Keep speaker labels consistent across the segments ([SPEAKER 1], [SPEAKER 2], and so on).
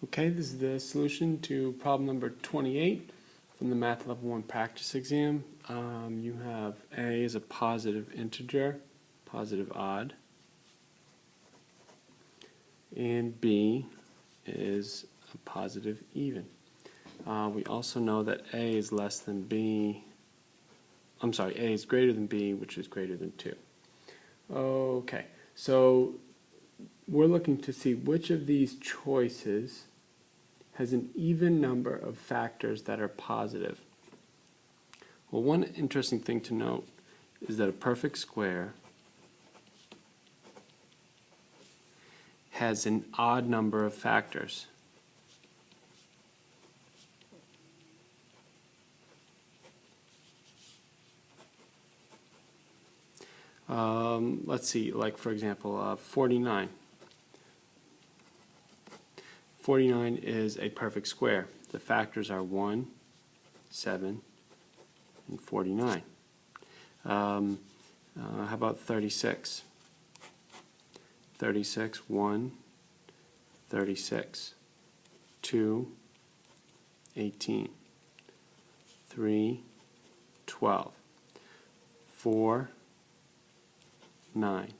[SPEAKER 1] Okay, this is the solution to problem number 28 from the Math Level 1 practice exam. You have A is a positive integer, positive odd, and B is a positive even. We also know that A is less than B, A is greater than B, which is greater than 2. Okay, so we're looking to see which of these choices has an even number of factors that are positive. Well, one interesting thing to note is that a perfect square has an odd number of factors. Let's see, like for example, 49. 49 is a perfect square. The factors are 1, 7, and 49. How about 36? 36, 1, 36, 2, 18, 3, 12, 4, 9,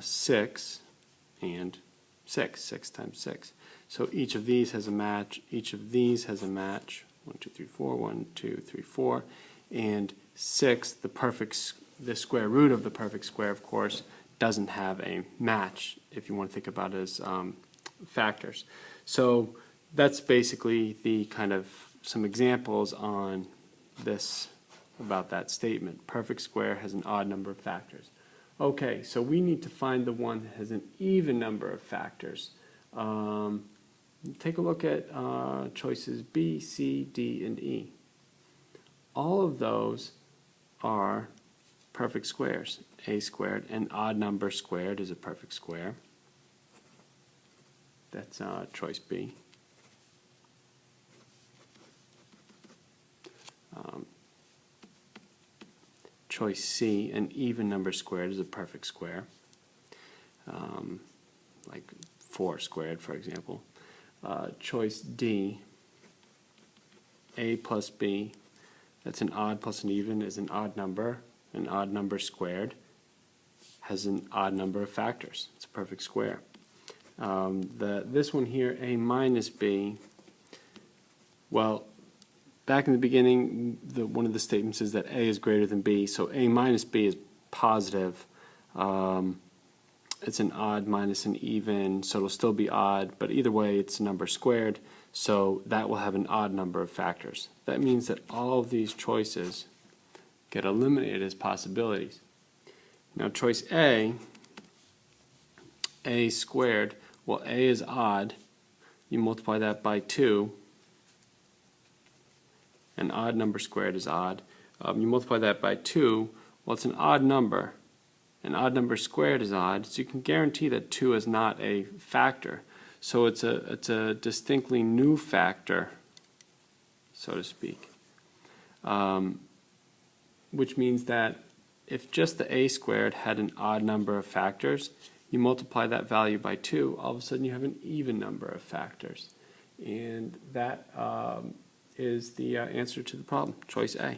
[SPEAKER 1] 6, and 6. 6 times 6. So each of these has a match. Each of these has a match. 1, 2, 3, 4. 1, 2, 3, 4. And 6, the square root of the perfect square, of course, doesn't have a match if you want to think about it as factors. So that's basically the kind of some examples on this about that statement. Perfect square has an odd number of factors. Okay, so we need to find the one that has an even number of factors. Take a look at choices B, C, D, and E. All of those are perfect squares. A squared, an odd number squared is a perfect square. That's choice B. Choice C, an even number squared is a perfect square, like 4 squared, for example. Choice D, A plus B, that's an odd plus an even, is an odd number. An odd number squared has an odd number of factors. It's a perfect square. This one here, A minus B, well, back in the beginning, one of the statements is that A is greater than B, so A minus B is positive. It's an odd minus an even, so it'll still be odd, but either way it's a number squared, so that will have an odd number of factors. That means that all of these choices get eliminated as possibilities. Now choice A squared, well, A is odd, you multiply that by 2, an odd number squared is odd. You multiply that by 2, well, it's an odd number. An odd number squared is odd, so you can guarantee that 2 is not a factor. So it's a distinctly new factor, so to speak. Which means that if just the A squared had an odd number of factors, you multiply that value by 2, all of a sudden you have an even number of factors. And that is the answer to the problem, choice A.